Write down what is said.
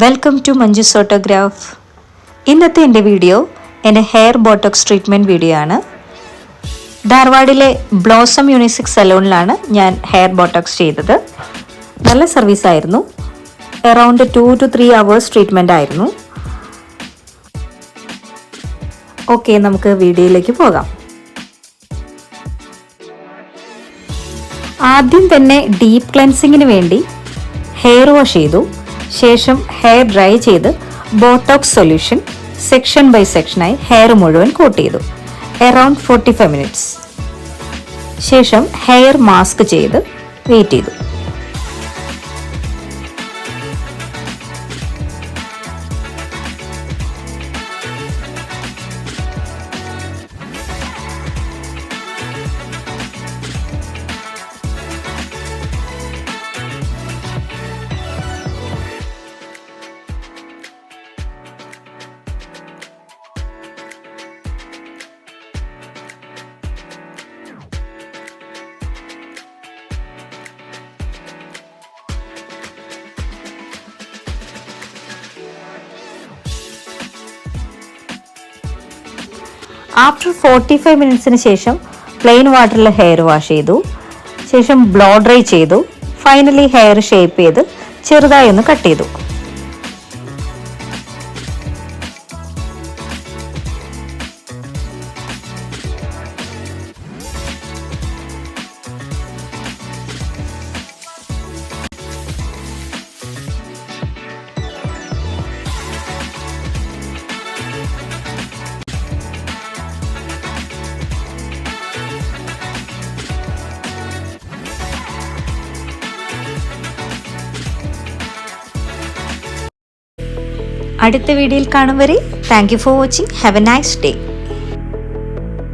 Welcome to Manju's autograph. ഇന്നത്തെ എൻ്റെ video എൻ്റെ ഹെയർ ബോട്ടോക്സ് ട്രീറ്റ്മെൻറ്റ് വീഡിയോ ആണ്. ധാർവാഡിലെ ബ്ലോസം യൂണിസെക്സ് സലൂണിലാണ് ഞാൻ ഹെയർ ബോട്ടോക്സ് ചെയ്തത്. നല്ല സർവീസായിരുന്നു. അറൗണ്ട് 2 to 3 hours ട്രീറ്റ്മെൻ്റ് ആയിരുന്നു. ഓക്കെ, നമുക്ക് വീഡിയോയിലേക്ക് പോകാം. ആദ്യം തന്നെ ഡീപ്പ് ക്ലെൻസിങ്ങിന് വേണ്ടി ഹെയർ വാഷ് ചെയ്തു. ശേഷം ഹെയർ ഡ്രൈ ചെയ്ത് ബോട്ടോക്സ് സൊല്യൂഷൻ സെക്ഷൻ ബൈ സെക്ഷനായി ഹെയർ മുഴുവൻ കോട്ട് ചെയ്തു. Around 45 minutes. ശേഷം ഹെയർ മാസ്ക് ചെയ്ത് വെയിറ്റ് ചെയ്തു. ആഫ്റ്റർ 45 minutesന് ശേഷം പ്ലെയിൻ വാട്ടറിൽ ഹെയർ വാഷ് ചെയ്തു. ശേഷം ബ്ലോ ഡ്രൈ ചെയ്തു. ഫൈനലി ഹെയർ ഷേപ്പ് ചെയ്ത് ചെറുതായി ഒന്ന് കട്ട് ചെയ്തു. അടുത്ത വീഡിയോയിൽ കാണും വരെ thank you for watching. Have a nice day.